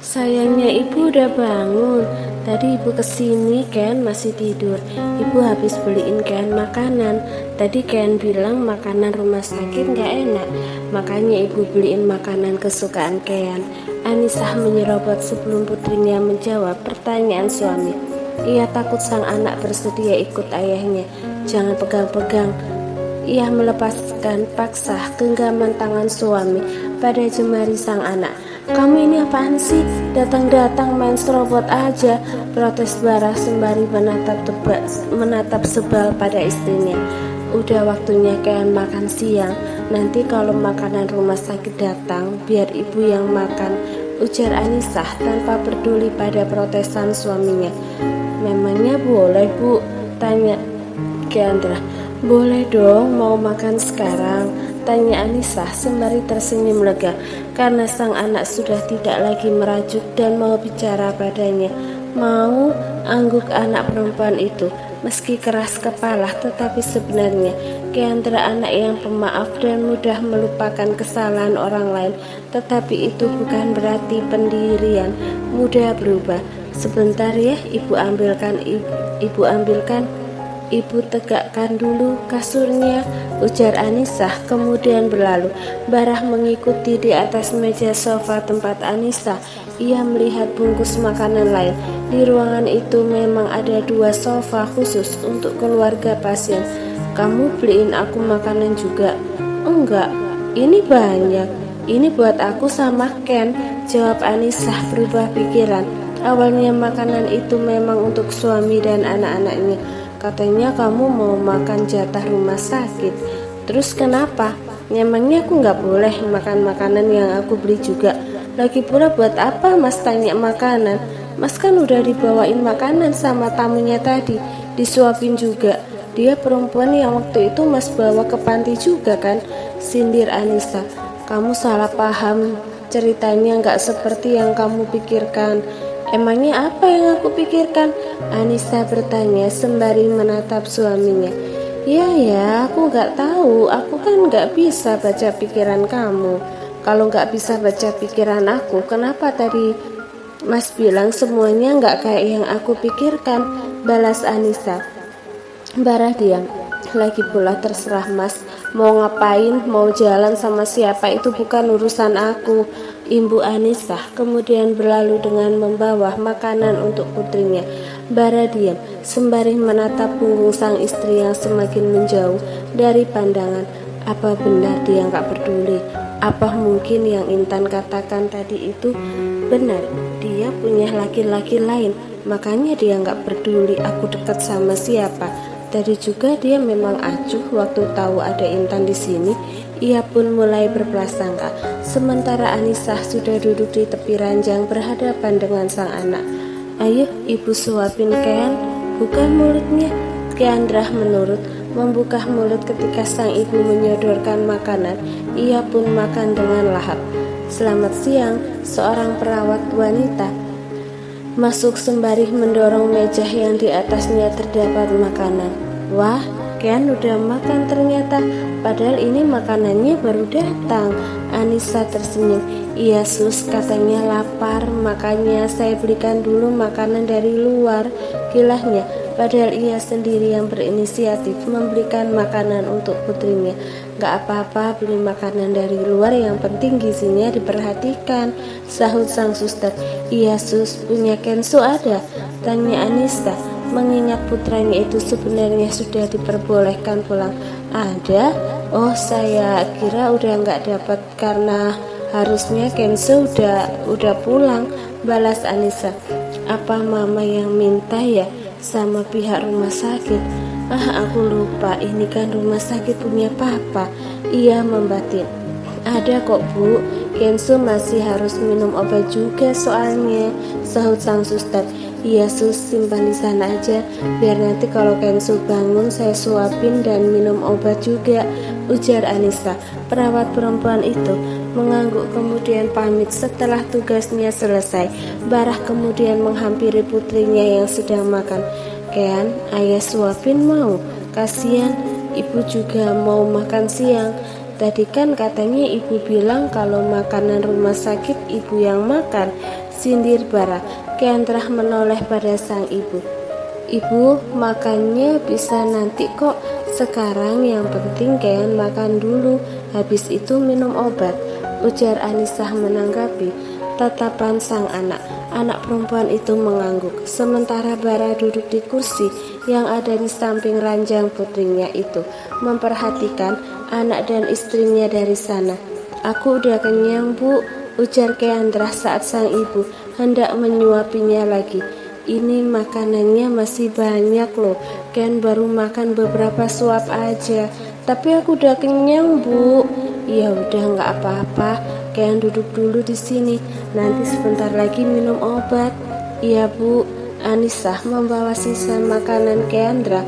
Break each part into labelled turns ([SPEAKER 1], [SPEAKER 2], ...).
[SPEAKER 1] Sayangnya ibu udah bangun. Tadi ibu kesini Ken masih tidur. Ibu habis beliin Ken makanan. Tadi Ken bilang makanan rumah sakit gak enak, makanya ibu beliin makanan kesukaan Ken. Anissa menyerobot sebelum putrinya menjawab pertanyaan suami. Ia takut sang anak bersedia ikut ayahnya. Jangan pegang-pegang. Ia melepaskan paksa genggaman tangan suami pada jemari sang anak. Kamu ini apaan sih? Datang-datang main serobot aja, protes Barah sembari menatap sebal pada istrinya. Udah waktunya Ken makan siang. Nanti kalau makanan rumah sakit datang, biar ibu yang makan, ujar Anissa tanpa peduli pada protesan suaminya. Memangnya boleh bu? Tanya Kendra. Boleh dong, mau makan sekarang? Tanya Anissa sembari tersenyum lega karena sang anak sudah tidak lagi merajuk dan mau bicara padanya. Mau, angguk anak perempuan itu. Meski keras kepala, tetapi sebenarnya Kendra anak yang pemaaf dan mudah melupakan kesalahan orang lain. Tetapi itu bukan berarti pendirian mudah berubah. Sebentar ya, ibu ambilkan. Ibu tegakkan dulu kasurnya, ujar Anissa kemudian berlalu. Barah mengikuti di atas meja sofa tempat Anissa. Ia melihat bungkus makanan lain. Di ruangan itu memang ada 2 sofa khusus untuk keluarga pasien. Kamu beliin aku makanan juga? Enggak, ini banyak. Ini buat aku sama Ken, jawab Anissa berubah pikiran. Awalnya makanan itu memang untuk suami dan anak-anaknya. Katanya kamu mau makan jatah rumah sakit. Terus kenapa? Memangnya aku nggak boleh makan makanan yang aku beli juga? Lagi pula buat apa mas tanya makanan? Mas kan udah dibawain makanan sama tamunya tadi, disuapin juga. Dia perempuan yang waktu itu mas bawa ke panti juga kan? Sindir Anissa. Kamu salah paham, ceritanya nggak seperti yang kamu pikirkan. Emangnya apa yang aku pikirkan? Anissa bertanya sembari menatap suaminya. Ya, aku gak tahu. Aku kan gak bisa baca pikiran kamu. Kalau gak bisa baca pikiran aku, kenapa tadi Mas bilang semuanya gak kayak yang aku pikirkan? Balas Anissa. Barah diam. Lagi pula terserah mas, mau ngapain, mau jalan sama siapa itu bukan urusan aku, imbu Anissa kemudian berlalu dengan membawa makanan untuk putrinya. Bara diam sembari menatap punggung sang istri yang semakin menjauh dari pandangan. Apa benar dia nggak peduli? Apa mungkin yang Intan katakan tadi itu benar? Dia punya laki-laki lain, makanya dia nggak peduli aku dekat sama siapa. Tadi juga dia memang acuh waktu tahu ada Intan di sini. Ia pun mulai berprasangka. Sementara Anissa sudah duduk di tepi ranjang berhadapan dengan sang anak. Ayo ibu suapin Ken, buka mulutnya. Kendra menurut, membuka mulut ketika sang ibu menyodorkan makanan. Ia pun makan dengan lahap. Selamat siang, seorang perawat wanita masuk sembari mendorong meja yang di atasnya terdapat makanan. Wah, Ken udah makan ternyata, padahal ini makanannya baru datang. Anissa tersenyum. Iya sus, katanya lapar, makanya saya belikan dulu makanan dari luar, kilahnya. Padahal ia sendiri yang berinisiatif membelikan makanan untuk putrinya. Gak apa-apa beli makanan dari luar, yang penting gizinya diperhatikan, sahut sang suster. Iya sus, punya Kenzo ada? Tanya Anissa, mengingat putranya itu sebenarnya sudah diperbolehkan pulang. Ada? Oh saya kira udah gak dapat karena harusnya Kenzo udah pulang, balas Anissa. Apa mama yang minta ya sama pihak rumah sakit? Aku lupa, ini kan rumah sakit punya papa. Ia membatin. Ada kok bu, Kenzo masih harus minum obat juga soalnya, sahut sang suster. Iya sus, simpan di sana aja, biar nanti kalau Kenzo bangun saya suapin dan minum obat juga, ujar Anissa. Perawat perempuan itu mengangguk kemudian pamit setelah tugasnya selesai. Barah kemudian menghampiri putrinya yang sedang makan. Ken, ayah suapin mau? Kasihan, ibu juga mau makan siang. Tadi kan katanya ibu bilang kalau makanan rumah sakit ibu yang makan. sindir Bara. Kendra menoleh pada sang ibu. Ibu, makannya bisa nanti kok. Sekarang yang penting Kean makan dulu, habis itu minum obat, ujar Anissa menanggapi tatapan sang anak. Anak perempuan itu mengangguk, sementara Bara duduk di kursi yang ada di samping ranjang putrinya itu, memperhatikan anak dan istrinya dari sana. Aku udah kenyang, Bu, ujar Keandra saat sang ibu hendak menyuapinya lagi. Ini makanannya masih banyak loh, Ken baru makan beberapa suap aja. Tapi aku udah kenyang, Bu. Ya udah nggak apa-apa, Ken duduk dulu di sini. Nanti sebentar lagi minum obat. Iya, Bu. Anissa membawa sisa makanan Keandra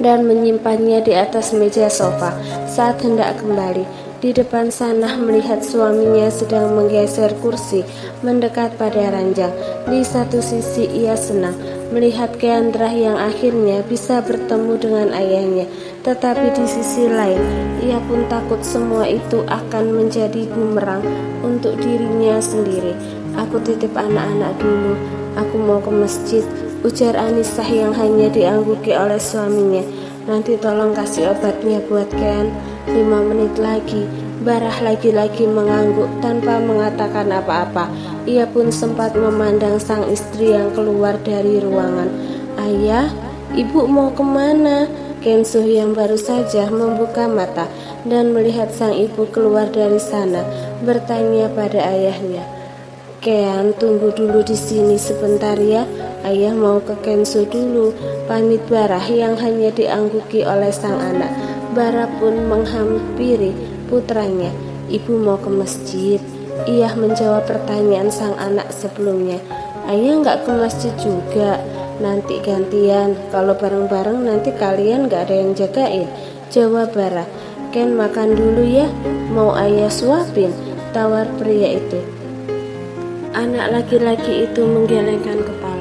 [SPEAKER 1] dan menyimpannya di atas meja sofa saat hendak kembali. Di depan sana melihat suaminya sedang menggeser kursi mendekat pada ranjang. Di satu sisi ia senang melihat Keandra yang akhirnya bisa bertemu dengan ayahnya, tetapi di sisi lain ia pun takut semua itu akan menjadi bumerang untuk dirinya sendiri. Aku titip anak-anak dulu, aku mau ke masjid, ujar Anissa yang hanya diangguki oleh suaminya. Nanti tolong kasih obatnya buat Ken. 5 menit lagi. Barah lagi-lagi mengangguk tanpa mengatakan apa-apa. Ia pun sempat memandang sang istri yang keluar dari ruangan. Ayah, ibu mau kemana? Kenzo yang baru saja membuka mata dan melihat sang ibu keluar dari sana bertanya pada ayahnya. Kean, tunggu dulu di sini sebentar ya. Ayah mau ke Kenzo dulu, pamit Barah yang hanya diangguki oleh sang anak. Bara pun menghampiri putranya. Ibu mau ke masjid. Ia menjawab pertanyaan sang anak sebelumnya. Ayah nggak ke masjid juga. Nanti gantian. Kalau bareng-bareng nanti kalian nggak ada yang jagain, jawab Bara. Ken makan dulu ya. Mau ayah suapin? Tawar pria itu. Anak laki-laki itu menggelengkan kepala.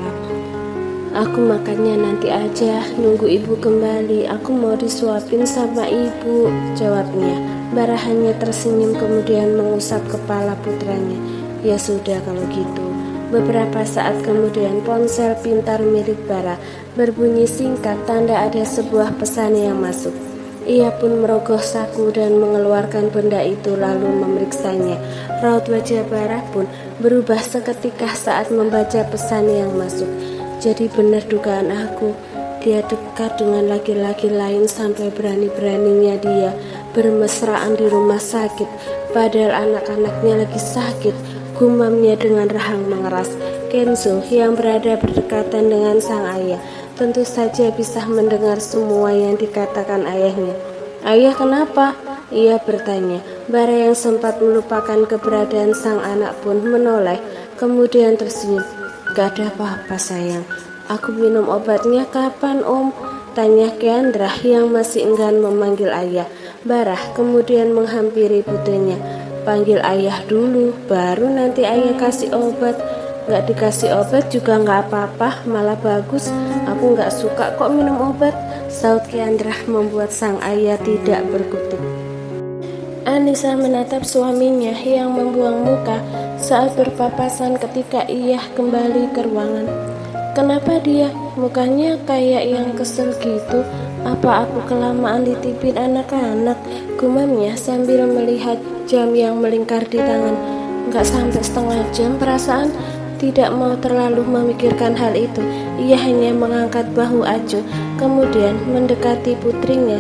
[SPEAKER 1] Aku makannya nanti aja, nunggu ibu kembali. Aku mau disuapin sama ibu, jawabnya. Bara hanya tersenyum kemudian mengusap kepala putranya. Ya sudah kalau gitu. Beberapa saat kemudian ponsel pintar milik Bara berbunyi singkat tanda ada sebuah pesan yang masuk. Ia pun merogoh saku dan mengeluarkan benda itu lalu memeriksanya. Raut wajah Bara pun berubah seketika saat membaca pesan yang masuk. Jadi benar dugaan aku, dia dekat dengan laki-laki lain sampai berani-beraninya dia bermesraan di rumah sakit, padahal anak-anaknya lagi sakit, gumamnya dengan rahang mengeras. Kenzo yang berada berdekatan dengan sang ayah tentu saja bisa mendengar semua yang dikatakan ayahnya. Ayah kenapa? Ia bertanya. Bara yang sempat melupakan keberadaan sang anak pun menoleh, kemudian tersenyum. Gak ada apa-apa sayang. Aku minum obatnya kapan om? Tanya Keandra yang masih enggan memanggil ayah. Barah kemudian menghampiri putrinya. Panggil ayah dulu, baru nanti ayah kasih obat. Gak dikasih obat juga gak apa-apa, malah bagus. Aku gak suka kok minum obat, saut Keandra membuat sang ayah tidak berkutik. Anissa menatap suaminya yang membuang muka saat berpapasan ketika ia kembali ke ruangan. Kenapa dia? Mukanya kayak yang kesel gitu. Apa aku kelamaan ditipin anak-anak? Gumamnya sambil melihat jam yang melingkar di tangan. Gak sampai setengah jam perasaan. Tidak mau terlalu memikirkan hal itu. Ia hanya mengangkat bahu acuh, kemudian mendekati putrinya.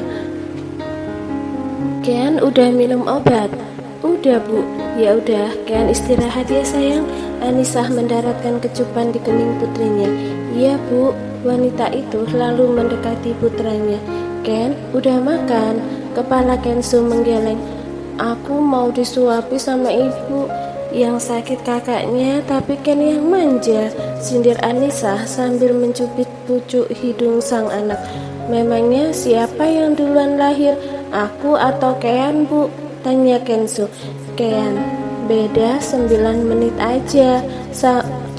[SPEAKER 1] Kean udah minum obat? Udah bu. Ya udah, Kean istirahat ya sayang. Anissa mendaratkan kecupan di kening putrinya. Iya bu. Wanita itu lalu mendekati putranya. Ken, udah makan? Kepala Kenzo menggeleng. Aku mau disuapi sama ibu. Yang sakit kakaknya, tapi Ken yang manja, sindir Anissa sambil mencubit pucuk hidung sang anak. Memangnya siapa yang duluan lahir? Aku atau Kean bu? Tanya Kenzo. Kean, Beda 9 menit aja,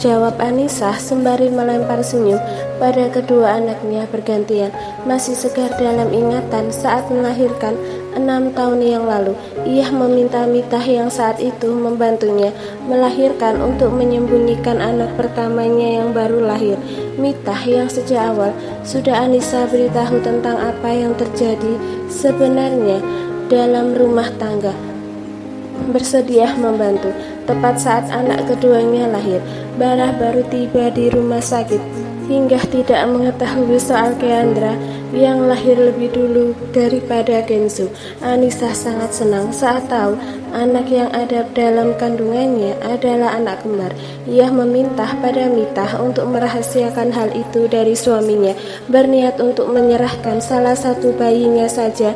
[SPEAKER 1] jawab Anissa sembari melempar senyum pada kedua anaknya bergantian. Masih segar dalam ingatan saat melahirkan 6 tahun yang lalu, ia meminta Mitah yang saat itu membantunya melahirkan untuk menyembunyikan anak pertamanya yang baru lahir. Mitah yang sejak awal sudah Anissa beritahu tentang apa yang terjadi sebenarnya dalam rumah tangga, bersedia membantu. Tepat saat anak keduanya lahir, Barah baru tiba di rumah sakit. Hingga tidak mengetahui soal Keandra yang lahir lebih dulu daripada Kenzo, Anissa sangat senang saat tahu anak yang ada dalam kandungannya adalah anak kembar. Ia meminta pada Mitah untuk merahasiakan hal itu dari suaminya, berniat untuk menyerahkan salah satu bayinya saja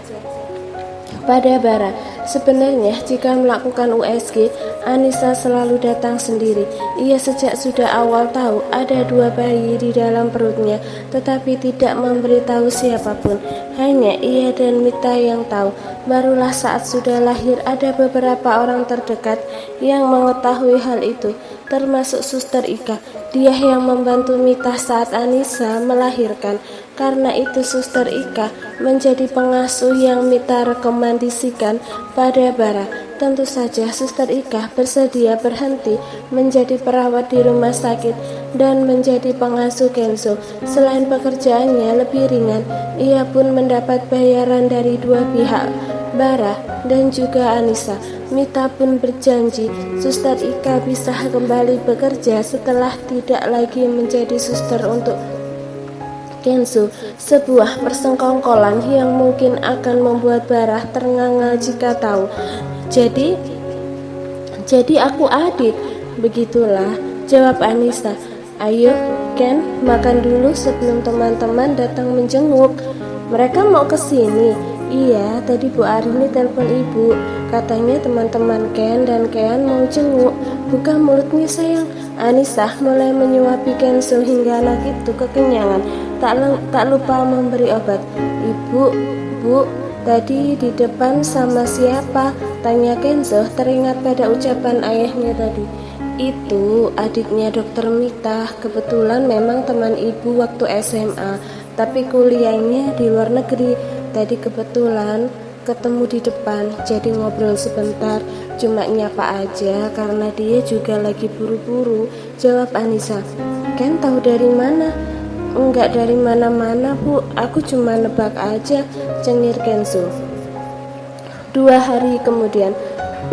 [SPEAKER 1] pada Bara. Sebenarnya jika melakukan USG, Anissa selalu datang sendiri. Ia sejak sudah awal tahu ada 2 bayi di dalam perutnya, tetapi tidak memberitahu siapapun. Hanya ia dan Mita yang tahu. Barulah saat sudah lahir ada beberapa orang terdekat yang mengetahui hal itu, termasuk Suster Ika. Dia yang membantu Mita saat Anissa melahirkan. Karena itu Suster Ika menjadi pengasuh yang Mita rekomendasikan pada Bara. Tentu saja Suster Ika bersedia berhenti menjadi perawat di rumah sakit dan menjadi pengasuh Kenzo. Selain pekerjaannya lebih ringan, ia pun mendapat bayaran dari 2 pihak, Bara dan juga Anissa. Mita pun berjanji Suster Ika bisa kembali bekerja setelah tidak lagi menjadi suster untuk Kenzo. Sebuah persengkongkolan yang mungkin akan membuat Barah ternganga jika tahu. Jadi aku adik. Begitulah, jawab Anissa. Ayo Ken, makan dulu sebelum teman-teman datang menjenguk. Mereka mau ke sini. Iya, tadi Bu Arini telepon ibu. Katanya teman-teman Ken dan Kean mau jenguk. Buka mulutnya sayang. Anissa mulai menyuapi Kenzo hingga anak itu kekenyangan. Tak lupa memberi obat. Ibu, Bu, tadi di depan sama siapa? Tanya Kenzo teringat pada ucapan ayahnya tadi. Itu adiknya Dokter Mita. Kebetulan memang teman ibu waktu SMA, tapi kuliahnya di luar negeri. Tadi kebetulan ketemu di depan, jadi ngobrol sebentar, cuma nyapa aja karena dia juga lagi buru-buru, jawab Anissa. Ken tahu dari mana? Enggak dari mana-mana Bu, aku cuma nebak aja, cengir Kenzo. 2 hari kemudian,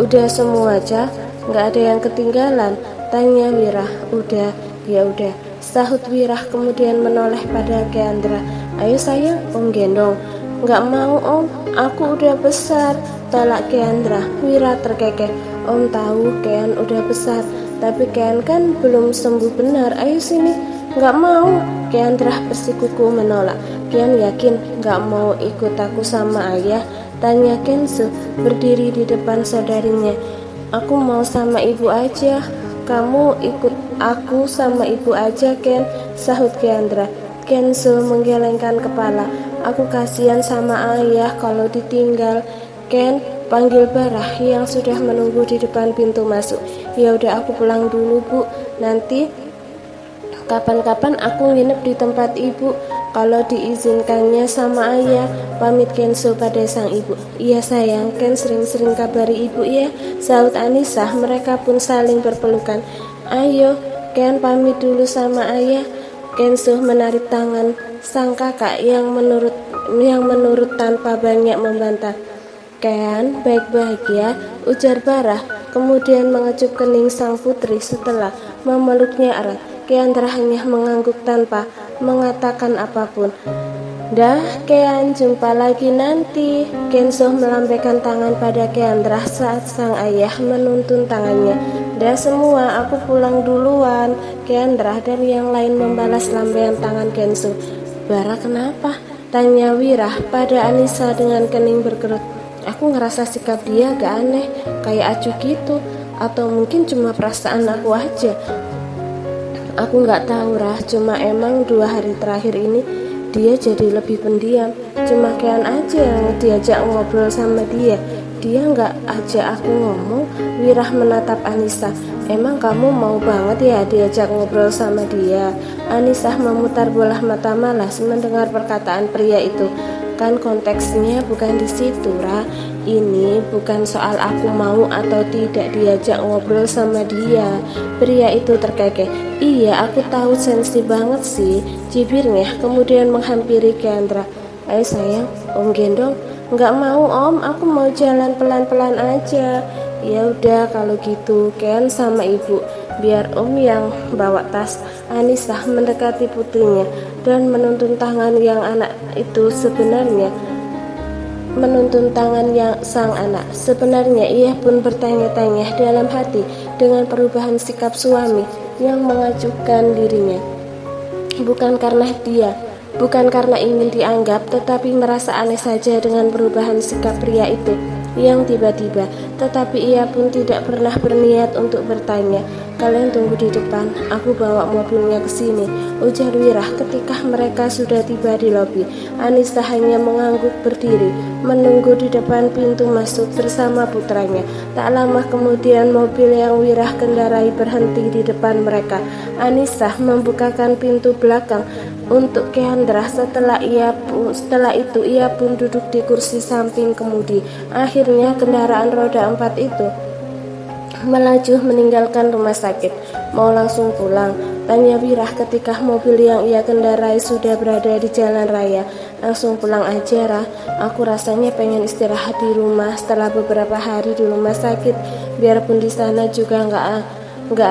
[SPEAKER 1] udah semua aja, enggak ada yang ketinggalan, tanya Wirah. Udah, ya udah, sahut Wirah kemudian menoleh pada Keandra. Ayo sayang, Om gendong. Enggak mau Om, aku udah besar, tolak Keandra. Wirah terkekeh. Om tahu Kean udah besar, tapi Kean kan belum sembuh benar. Ayo sini. Enggak mau, Keandra bersikuku menolak. Kean yakin enggak mau ikut aku sama ayah? Tanya Kenzo berdiri di depan saudarinya. Aku mau sama ibu aja. Kamu ikut aku sama ibu aja Ken, sahut Keandra. Kenzo menggelengkan kepala. Aku kasihan sama ayah kalau ditinggal. Ken, panggil Barah yang sudah menunggu di depan pintu masuk. Ya udah aku pulang dulu Bu, nanti kapan-kapan aku nginep di tempat ibu kalau diizinkannya sama ayah, pamit Kenzo pada sang ibu. Iya sayang, Ken sering-sering kabari ibu ya, sahut Anissa. Mereka pun saling berpelukan. Ayo Ken pamit dulu sama ayah. Kenzo menarik tangan sang kakak yang menurut tanpa banyak membantah. Ken baik-baik ya, ujar Barah kemudian mengecup kening sang putri setelah memeluknya erat. Keandra hanya mengangguk tanpa mengatakan apapun. Dah, Kean, jumpa lagi nanti. Kenzo melambaikan tangan pada Keandra saat sang ayah menuntun tangannya. Dah semua, aku pulang duluan. Keandra dan yang lain membalas lambaian tangan Kenzo. Bara kenapa? Tanya Wirah pada Anissa dengan kening berkerut. Aku ngerasa sikap dia agak aneh, kayak acuh gitu. Atau mungkin cuma perasaan aku aja. Aku nggak tahu Rah, cuma emang 2 hari terakhir ini dia jadi lebih pendiam. Cuma Kean aja yang diajak ngobrol sama dia. Dia nggak ajak aku ngomong, Wirah menatap Anissa. Emang kamu mau banget ya diajak ngobrol sama dia? Anissa memutar bola mata malas mendengar perkataan pria itu. Kan konteksnya bukan di situ, Ra. Ini bukan soal aku mau atau tidak diajak ngobrol sama dia. Pria itu terkekeh. Iya, aku tahu sensi banget sih, cibirnya kemudian menghampiri Kendra. Ayo sayang, Om gendong. Nggak mau Om, aku mau jalan pelan-pelan aja. Ya udah kalau gitu Ken sama ibu, biar Om yang bawa tas. Anissa mendekati putrinya dan menuntun tangan sang anak. Sebenarnya ia pun bertanya-tanya dalam hati dengan perubahan sikap suami yang mengajukan dirinya. Bukan karena ingin dianggap, tetapi merasa aneh saja dengan perubahan sikap pria itu yang tiba-tiba. Tetapi ia pun tidak pernah berniat untuk bertanya. Kalian tunggu di depan, aku bawa mobilnya ke sini, ujar Wirah ketika mereka sudah tiba di lobi. Anissa hanya mengangguk berdiri, menunggu di depan pintu masuk bersama putranya. Tak lama kemudian mobil yang Wirah kendarai berhenti di depan mereka. Anissa membukakan pintu belakang untuk Kendra. Setelah itu ia pun duduk di kursi samping kemudi. Akhirnya kendaraan roda 4 itu melaju meninggalkan rumah sakit. Mau langsung pulang? Tanya Wirah ketika mobil yang ia kendarai sudah berada di jalan raya. Langsung pulang aja, Rah. Aku rasanya pengen istirahat di rumah setelah beberapa hari di rumah sakit. Biarpun di sana juga nggak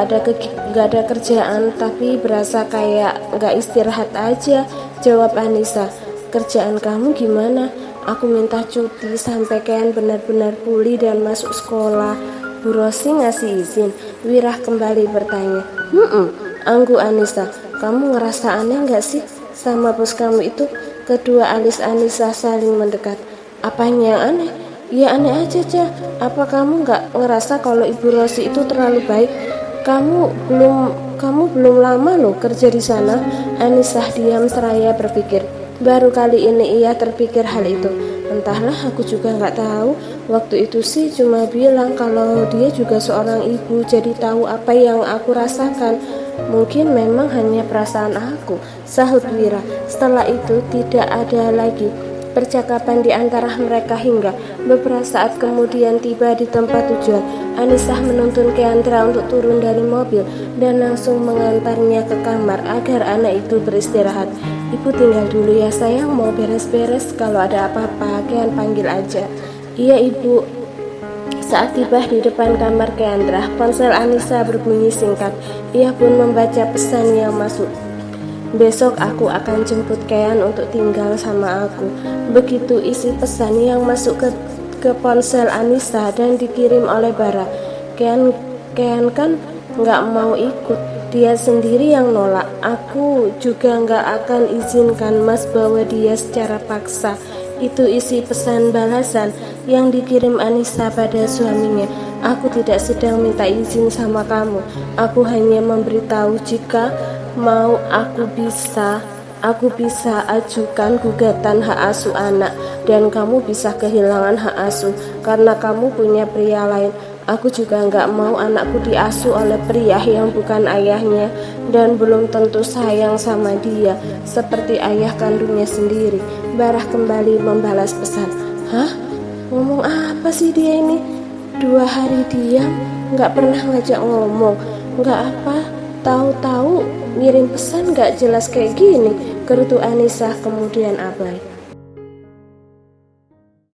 [SPEAKER 1] ada kerjaan, tapi berasa kayak nggak istirahat aja, jawab Anissa. Kerjaan kamu gimana? Aku minta cuti sampai Ken benar-benar pulih dan masuk sekolah. Bu Rosi ngasih izin? Wirah kembali bertanya. Anggu Anissa. Kamu ngerasa aneh nggak sih sama bos kamu itu? Kedua alis Anissa saling mendekat. Apanya yang aneh? Ya aneh aja, Ca. Apa kamu nggak ngerasa kalau Ibu Rosi itu terlalu baik? Kamu belum lama loh kerja di sana. Anissa diam seraya berpikir. Baru kali ini ia terpikir hal itu. Entahlah, aku juga nggak tahu. Waktu itu sih cuma bilang kalau dia juga seorang ibu, jadi tahu apa yang aku rasakan. Mungkin memang hanya perasaan aku, sahut Wirah. Setelah itu tidak ada lagi percakapan di antara mereka hingga beberapa saat kemudian tiba di tempat tujuan. Anissa menuntun Kendra untuk turun dari mobil dan langsung mengantarnya ke kamar agar anak itu beristirahat. Ibu tinggal dulu ya sayang, mau beres-beres, kalau ada apa-apa Ken panggil aja. Iya ibu. Saat tiba di depan kamar Kendra, ponsel Anissa berbunyi singkat. Ia pun membaca pesan yang masuk. Besok aku akan jemput Ken untuk tinggal sama aku. Begitu isi pesan yang masuk ke ponsel Anissa dan dikirim oleh Bara. Ken kan nggak mau ikut, dia sendiri yang nolak. Aku juga nggak akan izinkan Mas bawa dia secara paksa. Itu isi pesan balasan yang dikirim Anissa pada suaminya. Aku tidak sedang minta izin sama kamu. Aku hanya memberitahu jika mau aku bisa ajukan gugatan hak asuh anak dan kamu bisa kehilangan hak asuh karena kamu punya pria lain. Aku juga nggak mau anakku diasuh oleh pria yang bukan ayahnya dan belum tentu sayang sama dia seperti ayah kandungnya sendiri. Barah kembali membalas pesan. Hah? Ngomong apa sih dia ini? 2 hari diam, nggak pernah ngajak ngomong. Nggak apa, tahu-tahu ngirim pesan nggak jelas kayak gini, gerutu Anissa kemudian abai.